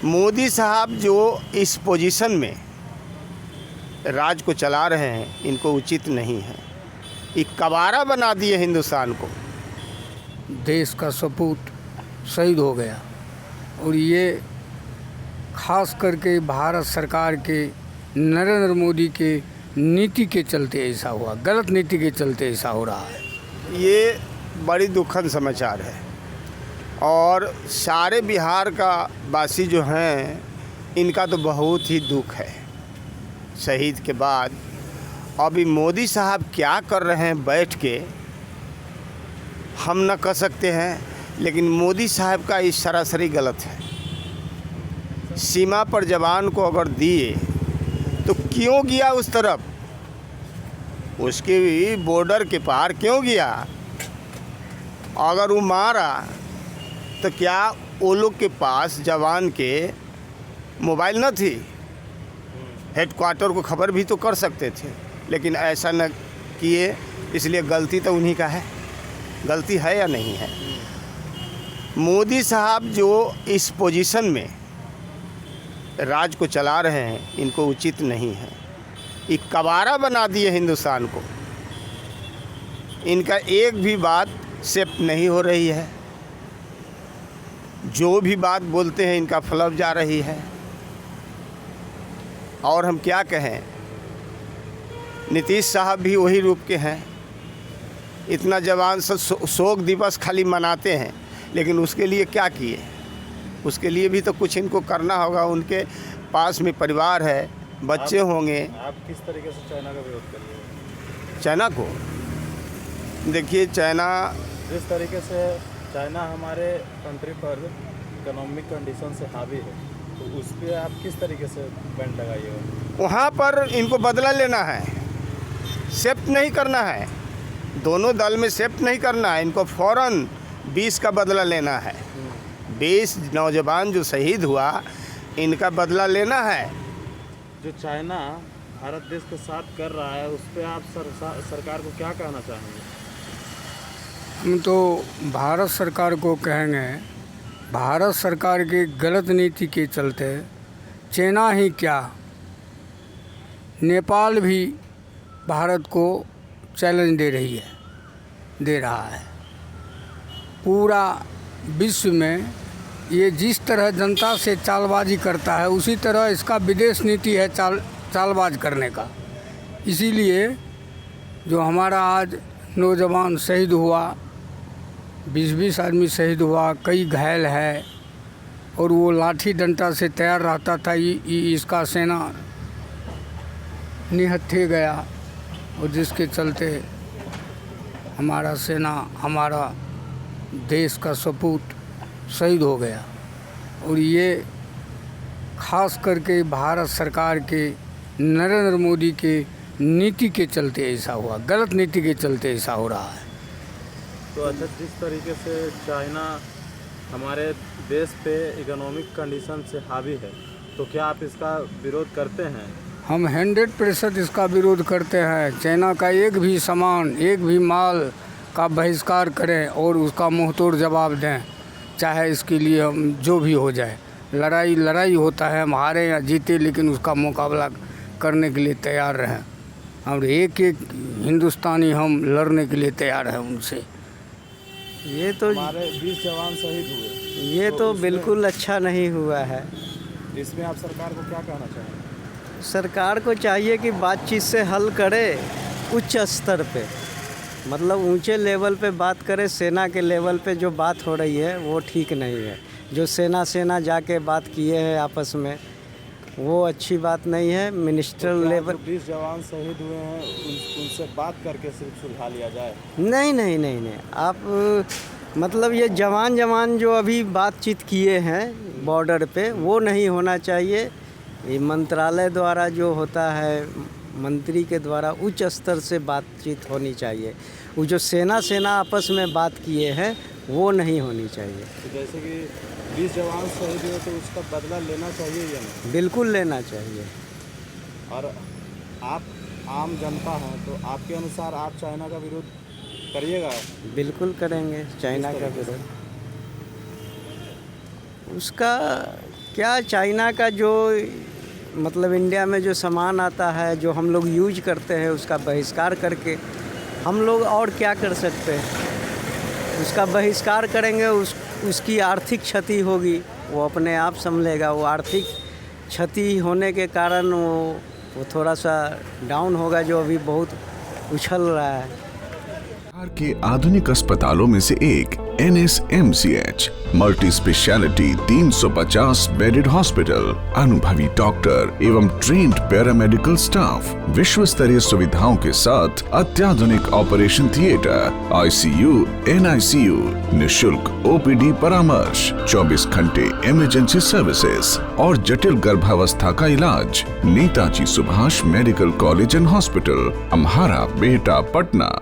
मोदी साहब जो इस पोजीशन में राज को चला रहे हैं, इनको उचित नहीं है। एक कबाड़ा बना दिए हिंदुस्तान को। देश का सपूत शहीद हो गया और ये खास करके भारत सरकार के नरेंद्र मोदी के नीति के चलते ऐसा हुआ, गलत नीति के चलते ऐसा हो रहा है। ये बड़ी दुखद समाचार है और सारे बिहार का वासी जो हैं, इनका तो बहुत ही दुख है। शहीद के बाद अभी मोदी साहब क्या कर रहे हैं बैठ के, हम न कह सकते हैं, लेकिन मोदी साहब का इस सरासरी गलत है। सीमा पर जवान को अगर दिए तो क्यों गया उस तरफ, उसके बॉर्डर के पार क्यों गया? अगर वो मारा तो क्या वो लोग के पास जवान के मोबाइल न थी? हेडक्वार्टर को खबर भी तो कर सकते थे, लेकिन ऐसा न किए। इसलिए गलती तो उन्हीं का है। गलती है या नहीं है? मोदी साहब जो इस पोजीशन में राज को चला रहे हैं, इनको उचित नहीं है। एक कबाड़ा बना दिए हिंदुस्तान को। इनका एक भी बात एक्सेप्ट नहीं हो रही है। जो भी बात बोलते हैं, इनका फ्लॉप जा रही है। और हम क्या कहें, नीतीश साहब भी वही रूप के हैं। इतना जवान से शोक दिवस खाली मनाते हैं, लेकिन उसके लिए क्या किए? उसके लिए भी तो कुछ इनको करना होगा। उनके पास में परिवार है, बच्चे होंगे। आप किस तरीके से चाइना का विरोध करिए? चाइना को देखिए, चाइना जिस तरीके से चाइना हमारे कंट्री पर इकोनॉमिक कंडीशन से हावी है, तो उस पर आप किस तरीके से बैंड लगाइएगा? वहाँ पर इनको बदला लेना है, एक्सेप्ट नहीं करना है। दोनों दल में एक्सेप्ट नहीं करना है। इनको फ़ौरन 20 का बदला लेना है। 20 नौजवान जो शहीद हुआ, इनका बदला लेना है। जो चाइना भारत देश के साथ कर रहा है, उस पर आप सरकार को क्या कहना चाहेंगे? हम तो भारत सरकार को कहेंगे, भारत सरकार की गलत नीति के चलते चाइना ही क्या, नेपाल भी भारत को चैलेंज दे रहा है। पूरा विश्व में ये जिस तरह जनता से चालबाजी करता है, उसी तरह इसका विदेश नीति है चालबाज करने का। इसीलिए जो हमारा आज नौजवान शहीद हुआ, 20-20 आदमी शहीद हुआ, कई घायल है, और वो लाठी डंडा से तैयार रहता था। इसका सेना निहत्थे गया, और जिसके चलते हमारा सेना, हमारा देश का सपूत शहीद हो गया। और ये खास करके भारत सरकार के नरेंद्र मोदी के नीति के चलते ऐसा हुआ, गलत नीति के चलते ऐसा हो रहा है। तो अच्छा, जिस तरीके से चाइना हमारे देश पे इकोनॉमिक कंडीशन से हावी है, तो क्या आप इसका विरोध करते हैं? हम 100% इसका विरोध करते हैं। चाइना का एक भी सामान, एक भी माल का बहिष्कार करें और उसका मुंहतोड़ जवाब दें, चाहे इसके लिए हम जो भी हो जाए। लड़ाई होता है, हम हारे या जीते, लेकिन उसका मुकाबला करने के लिए तैयार रहें। और एक हिंदुस्तानी हम लड़ने के लिए तैयार हैं उनसे। ये तो हमारे 20 जवान शहीद हुए, ये तो बिल्कुल अच्छा नहीं हुआ है। इसमें आप सरकार को क्या कहना चाहेंगे? सरकार को चाहिए कि बातचीत से हल करे, उच्च स्तर पे, मतलब ऊंचे लेवल पे बात करे। सेना के लेवल पे जो बात हो रही है वो ठीक नहीं है। जो सेना जाके बात किए हैं आपस में, वो अच्छी बात नहीं है। मिनिस्टर लेवल 20 जवान शहीद हुए हैं, उनसे बात करके सिर्फ सुलझा लिया जाए? नहीं, आप मतलब ये जवान जो अभी बातचीत किए हैं बॉर्डर पे, वो नहीं होना चाहिए। ये मंत्रालय द्वारा जो होता है, मंत्री के द्वारा उच्च स्तर से बातचीत होनी चाहिए। वो जो सेना आपस में बात किए हैं, वो नहीं होनी चाहिए। तो जैसे कि 20 जवान शहीद हुए, तो उसका बदला लेना चाहिए या नहीं? बिल्कुल लेना चाहिए। और आप आम जनता हैं, तो आपके अनुसार आप चाइना का विरोध करिएगा? बिल्कुल करेंगे चाइना का विरोध। उसका क्या चाइना का जो मतलब इंडिया में जो सामान आता है, जो हम लोग यूज करते हैं, उसका बहिष्कार करके हम लोग और क्या कर सकते हैं। उसका बहिष्कार करेंगे, उसकी आर्थिक क्षति होगी, वो अपने आप संभलेगा। वो आर्थिक क्षति होने के कारण वो थोड़ा सा डाउन होगा, जो अभी बहुत उछल रहा है। बिहार के आधुनिक अस्पतालों में से एक NSMCH multi speciality 350 bedded hospital, अनुभवी डॉक्टर एवं ट्रेन्ड पैरामेडिकल स्टाफ, विश्व स्तरीय सुविधाओं के साथ अत्याधुनिक ऑपरेशन थिएटर, ICU, NICU, निशुल्क OPD परामर्श, 24 घंटे इमरजेंसी सर्विसेज और जटिल गर्भावस्था का इलाज। Netaji Subhash medical college and hospital, Amhara, Bihta, Patna.